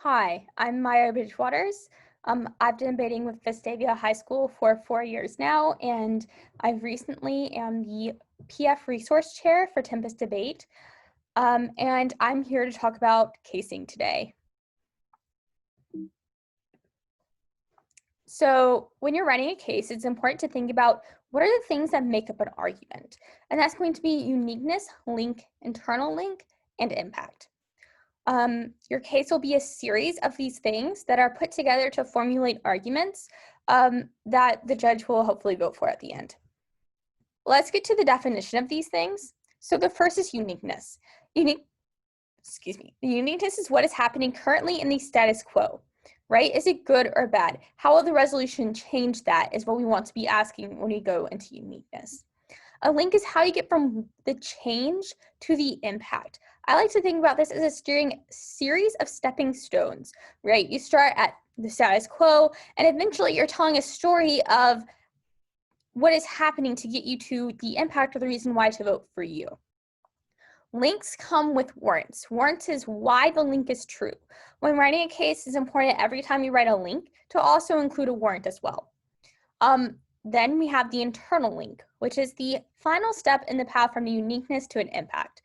Hi, I'm Maya Bridgewaters. I've been debating with Vestavia High School for 4 years now, and I recently am the PF Resource Chair for Tempus Debate, and I'm here to talk about casing today. So when you're writing a case, it's important to think about what are the things that make up an argument, and that's going to be uniqueness, link, internal link, and impact. Your case will be a series of these things that are put together to formulate arguments that the judge will hopefully vote for at the end. Let's get to the definition of these things. So the first is uniqueness. The uniqueness is what is happening currently in the status quo, right? Is it good or bad? How will the resolution change that is what we want to be asking when we go into uniqueness. A link is how you get from the change to the impact. I like to think about this as a series of stepping stones, right? You start at the status quo, and eventually you're telling a story of what is happening to get you to the impact or the reason why to vote for you. Links come with warrants. Warrants is why the link is true. When writing a case, it's important every time you write a link to also include a warrant as well. Then we have the internal link, which is the final step in the path from the uniqueness to an impact,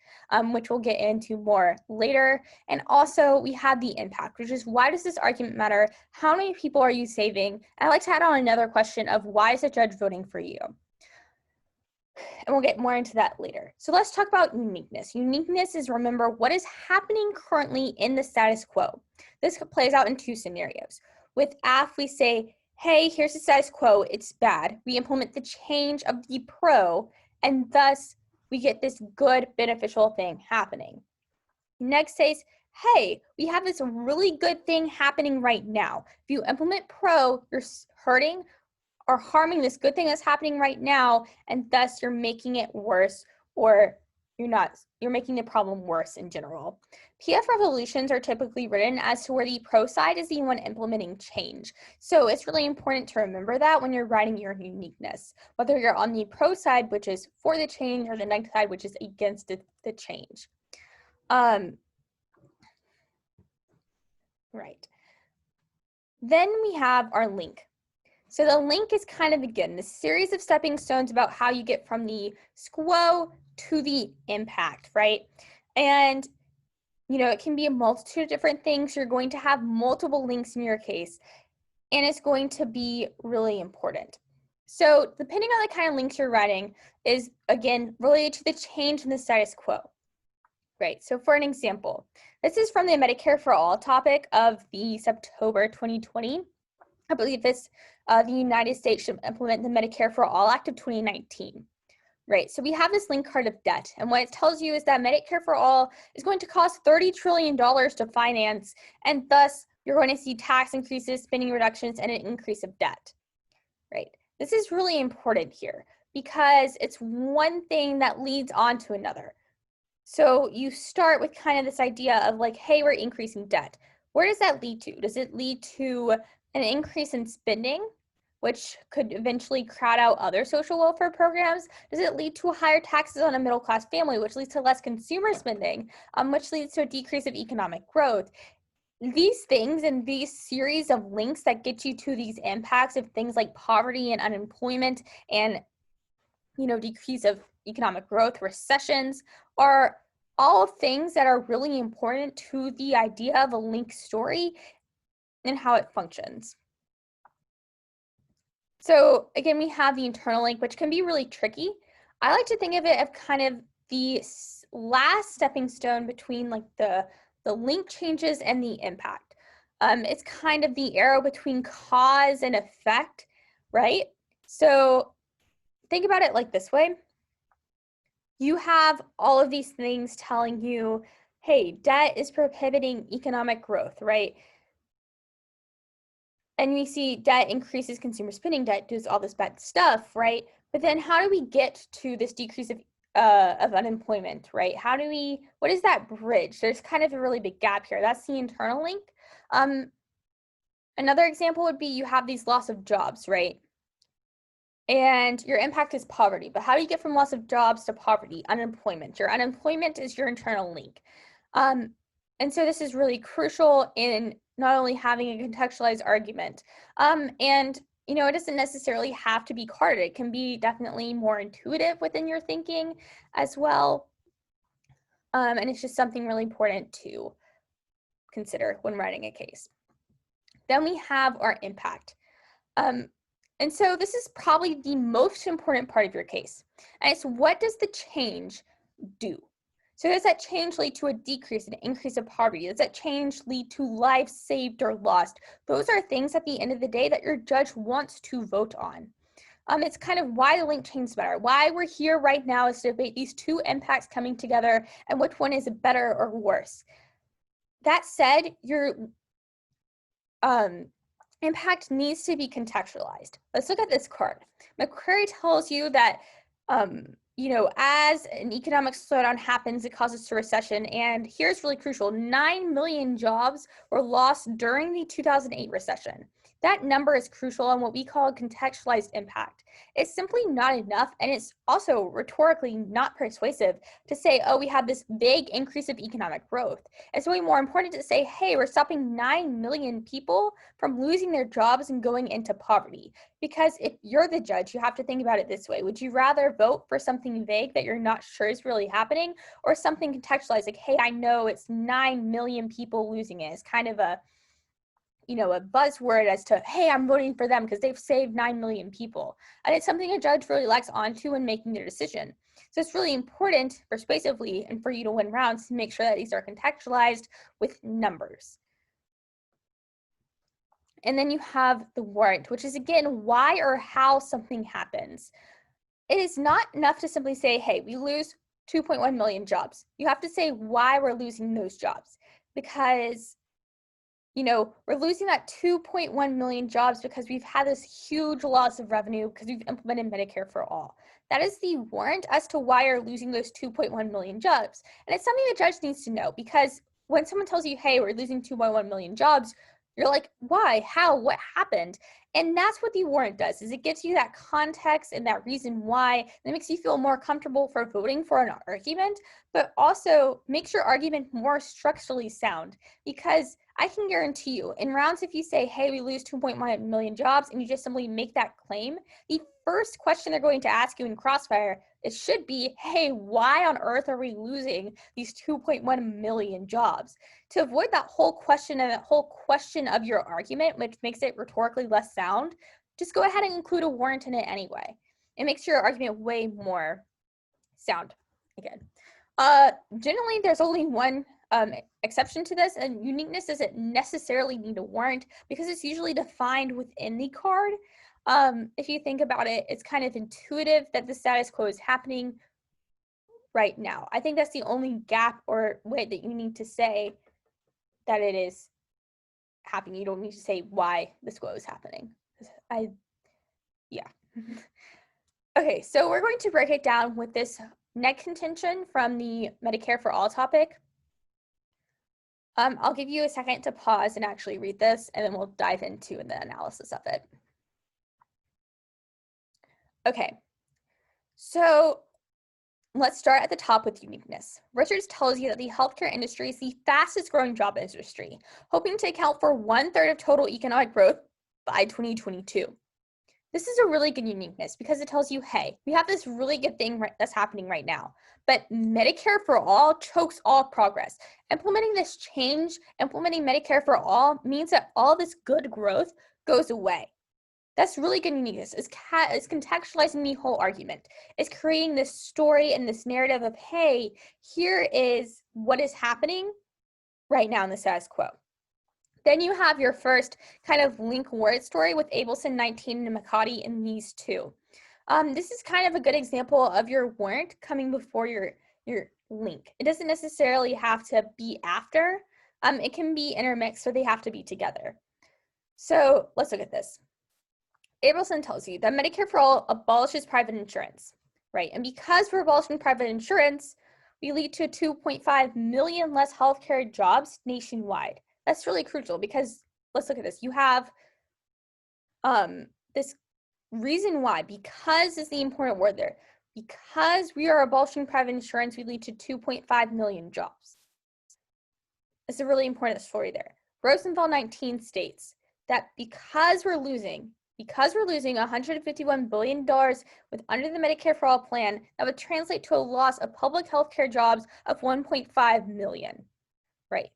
which we'll get into more later. And also we have the impact, which is why does this argument matter? How many people are you saving? And I'd like to add on another question of why is the judge voting for you? And we'll get more into that later. So let's talk about uniqueness. Uniqueness is, remember, what is happening currently in the status quo. This plays out in two scenarios. With AF, we say, hey, here's the status quo, it's bad. We implement the change of the pro, and thus we get this good beneficial thing happening. Next says, hey, we have this really good thing happening right now. If you implement pro, you're hurting or harming this good thing that's happening right now, and thus you're making it worse, or you're making the problem worse in general. PF resolutions are typically written as to where the pro side is the one implementing change. So it's really important to remember that when you're writing your uniqueness, whether you're on the pro side, which is for the change, or the negative side, which is against the change. Right. Then we have our link. So the link is kind of, again, this series of stepping stones about how you get from the quo to the impact, right? And, it can be a multitude of different things. You're going to have multiple links in your case, and it's going to be really important. So depending on the kind of links you're writing is, again, related to the change in the status quo. Right, so for an example, this is from the Medicare for All topic of the October 2020. I believe the United States should implement the Medicare for All Act of 2019. Right, so we have this link card of debt, and what it tells you is that Medicare for All is going to cost $30 trillion to finance, and thus you're going to see tax increases, spending reductions, and an increase of debt. Right, this is really important here because it's one thing that leads on to another. So you start with kind of this idea of like, hey, we're increasing debt. Where does that lead to? Does it lead to an increase in spending, which could eventually crowd out other social welfare programs? Does it lead to higher taxes on a middle-class family, which leads to less consumer spending, which leads to a decrease of economic growth? These things and these series of links that get you to these impacts of things like poverty and unemployment and, decrease of economic growth, recessions, are all things that are really important to the idea of a link story and how it functions. So again, we have the internal link, which can be really tricky. I like to think of it as kind of the last stepping stone between like the link changes and the impact. It's kind of the arrow between cause and effect, right? So think about it like this way. You have all of these things telling you, hey, debt is prohibiting economic growth, right? And we see debt increases consumer spending, debt does all this bad stuff, right? But then how do we get to this decrease of unemployment, right? What is that bridge? There's kind of a really big gap here. That's the internal link. Another example would be you have these loss of jobs, right? And your impact is poverty. But how do you get from loss of jobs to poverty? Unemployment. Your unemployment is your internal link. And so this is really crucial in not only having a contextualized argument. And it doesn't necessarily have to be carded. It can be definitely more intuitive within your thinking as well. And it's just something really important to consider when writing a case. Then we have our impact. And so this is probably the most important part of your case. And it's, what does the change do? So does that change lead to a decrease, an increase of poverty? Does that change lead to lives saved or lost? Those are things at the end of the day that your judge wants to vote on. It's kind of why the link change matter. Why we're here right now is to debate these two impacts coming together and which one is better or worse. That said, your impact needs to be contextualized. Let's look at this card. McCrary tells you that, as an economic slowdown happens, it causes a recession. And here's really crucial: 9 million jobs were lost during the 2008 recession. That number is crucial on what we call contextualized impact. It's simply not enough, and it's also rhetorically not persuasive to say, oh, we have this big increase of economic growth. It's really more important to say, hey, we're stopping 9 million people from losing their jobs and going into poverty. Because if you're the judge, you have to think about it this way. Would you rather vote for something vague that you're not sure is really happening, or something contextualized like, hey, I know it's 9 million people losing it? It's kind of a buzzword as to, hey, I'm voting for them because they've saved 9 million people. And it's something a judge really latches onto when making their decision. So it's really important persuasively and for you to win rounds to make sure that these are contextualized with numbers. And then you have the warrant, which is, again, why or how something happens. It is not enough to simply say, hey, we lose 2.1 million jobs. You have to say why we're losing those jobs, because we're losing that 2.1 million jobs because we've had this huge loss of revenue because we've implemented Medicare for all. That is the warrant as to why you're losing those 2.1 million jobs. And it's something the judge needs to know, because when someone tells you, hey, we're losing 2.1 million jobs, you're like, why? How? What happened? And that's what the warrant does, is it gives you that context and that reason why, and it makes you feel more comfortable for voting for an argument, but also makes your argument more structurally sound. Because I can guarantee you, in rounds, if you say, hey, we lose 2.1 million jobs, and you just simply make that claim, the first question they're going to ask you in Crossfire, it should be, hey, why on earth are we losing these 2.1 million jobs? To avoid that whole question and that whole question of your argument, which makes it rhetorically less sound, just go ahead and include a warrant in it anyway. It makes your argument way more sound again. Generally, there's only one exception to this, and uniqueness doesn't necessarily need a warrant because it's usually defined within the card. If you think about it, it's kind of intuitive that the status quo is happening right now. I think that's the only gap or way that you need to say that it is happening. You don't need to say why the quo is happening. Yeah. Okay, so we're going to break it down with this net contention from the Medicare for All topic. I'll give you a second to pause and actually read this, and then we'll dive into the analysis of it. Okay, so let's start at the top with uniqueness. Richards tells you that the healthcare industry is the fastest growing job industry, hoping to account for 1/3 of total economic growth by 2022. This is a really good uniqueness because it tells you, hey, we have this really good thing that's happening right now, but Medicare for All chokes all progress. Implementing this change, implementing Medicare for All, means that all this good growth goes away. That's really good uniqueness. It's contextualizing the whole argument. It's creating this story and this narrative of, hey, here is what is happening right now in the status quo. Then you have your first kind of link word story with Abelson, 19, and McCarty in these two. This is kind of a good example of your warrant coming before your link. It doesn't necessarily have to be after. It can be intermixed, so they have to be together. So let's look at this. Abelson tells you that Medicare for All abolishes private insurance, right? And because we're abolishing private insurance, we lead to 2.5 million less healthcare jobs nationwide. That's really crucial because let's look at this. You have this reason why, because is the important word there. Because we are abolishing private insurance, we lead to 2.5 million jobs. It's a really important story there. Rosenthal 19 states that because we're losing $151 billion with under the Medicare for All plan, that would translate to a loss of public health care jobs of 1.5 million, right?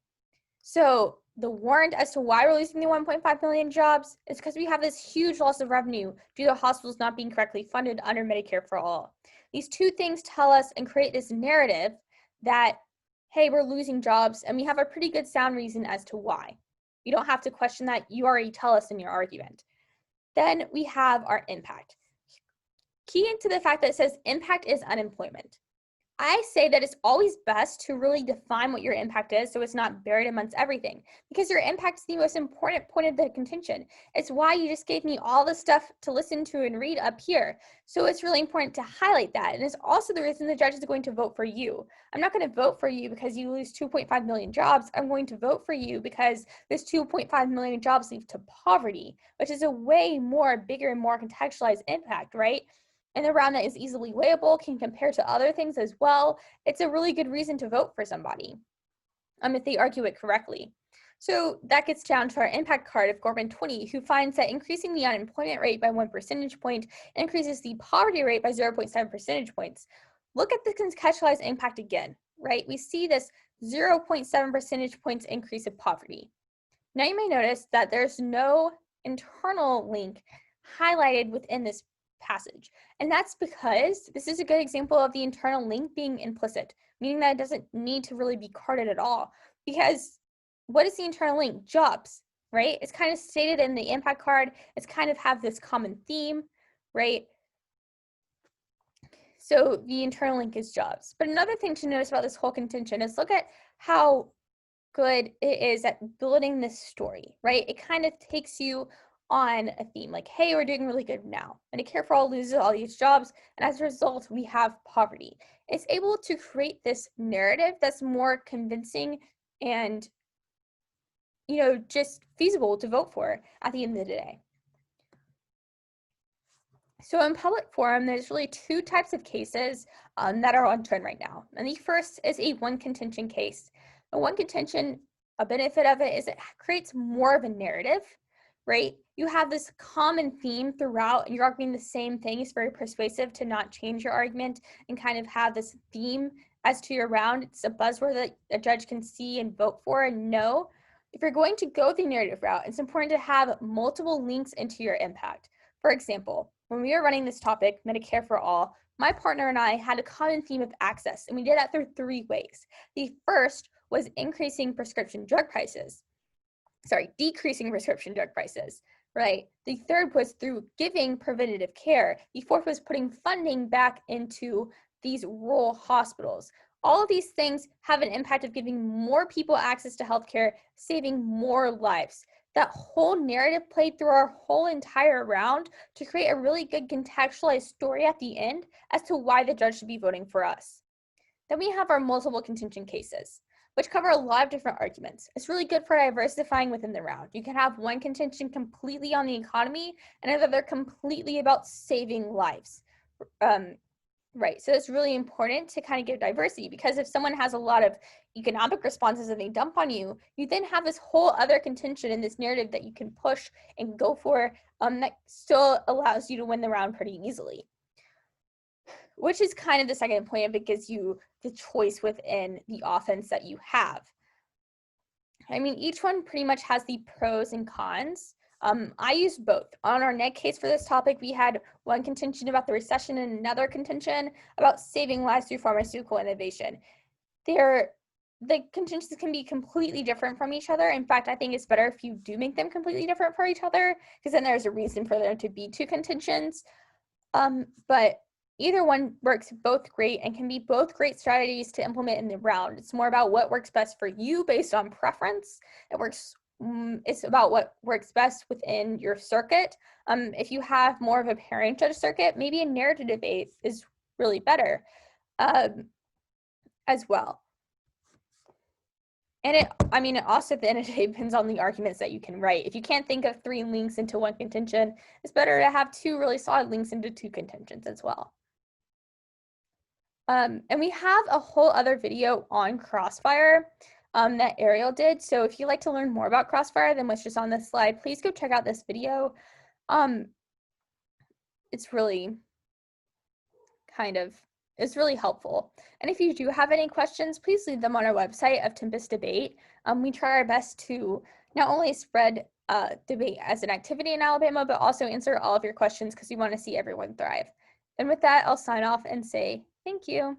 So the warrant as to why we're losing the 1.5 million jobs is because we have this huge loss of revenue due to hospitals not being correctly funded under Medicare for All. These two things tell us and create this narrative that, hey, we're losing jobs, and we have a pretty good sound reason as to why. You don't have to question that. You already tell us in your argument. Then we have our impact. Key into the fact that it says impact is unemployment. I say that it's always best to really define what your impact is so it's not buried amongst everything, because your impact is the most important point of the contention. It's why you just gave me all the stuff to listen to and read up here. So it's really important to highlight that. And it's also the reason the judge is going to vote for you. I'm not going to vote for you because you lose 2.5 million jobs. I'm going to vote for you because this 2.5 million jobs lead to poverty, which is a way more bigger and more contextualized impact, right? And a round that is easily weighable, can compare to other things as well. It's a really good reason to vote for somebody if they argue it correctly. So that gets down to our impact card of Gorman 20, who finds that increasing the unemployment rate by 1 percentage point increases the poverty rate by 0.7 percentage points. Look at the contextualized impact again, right? We see this 0.7 percentage points increase of poverty. Now you may notice that there's no internal link highlighted within this passage. And that's because this is a good example of the internal link being implicit, meaning that it doesn't need to really be carded at all. Because what is the internal link? Jobs, right? It's kind of stated in the impact card. It's kind of have this common theme, right? So the internal link is jobs. But another thing to notice about this whole contention is look at how good it is at building this story, right? It kind of takes you on a theme like, hey, we're doing really good now. Medicare for All loses all these jobs, and as a result, we have poverty. It's able to create this narrative that's more convincing and, just feasible to vote for at the end of the day. So in public forum, there's really two types of cases that are on trend right now. And the first is a one contention case. A one contention, a benefit of it is it creates more of a narrative, right? You have this common theme throughout, and you're arguing the same thing. It's very persuasive to not change your argument and kind of have this theme as to your round. It's a buzzword that a judge can see and vote for and know. If you're going to go the narrative route, it's important to have multiple links into your impact. For example, when we were running this topic, Medicare for All, my partner and I had a common theme of access, and we did that through three ways. The first was decreasing prescription drug prices, right? The third was through giving preventative care. The fourth was putting funding back into these rural hospitals. All of these things have an impact of giving more people access to healthcare, saving more lives. That whole narrative played through our whole entire round to create a really good contextualized story at the end as to why the judge should be voting for us. Then we have our multiple contention cases, which cover a lot of different arguments. It's really good for diversifying within the round. You can have one contention completely on the economy and another completely about saving lives. Right, so it's really important to kind of give diversity, because if someone has a lot of economic responses and they dump on you, you then have this whole other contention in this narrative that you can push and go for that still allows you to win the round pretty easily. Which is kind of the second point of it gives you the choice within the offense that you have. I mean, each one pretty much has the pros and cons. I used both. On our net case for this topic, we had one contention about the recession and another contention about saving lives through pharmaceutical innovation. The contentions can be completely different from each other. In fact, I think it's better if you do make them completely different for each other, because then there's a reason for there to be two contentions. But either one works both great and can be both great strategies to implement in the round. It's more about what works best for you based on preference. It's about what works best within your circuit. If you have more of a parent judge circuit, maybe a narrative debate is really better as well. And it also at the end of the day depends on the arguments that you can write. If you can't think of three links into one contention, it's better to have two really solid links into two contentions as well. And we have a whole other video on Crossfire. that Ariel did. So if you'd like to learn more about Crossfire than what's just on this slide, please go check out this video. It's really it's really helpful. And if you do have any questions, please leave them on our website of Tempus Debate. We try our best to not only spread debate as an activity in Alabama, but also answer all of your questions because we want to see everyone thrive. And with that, I'll sign off and say thank you.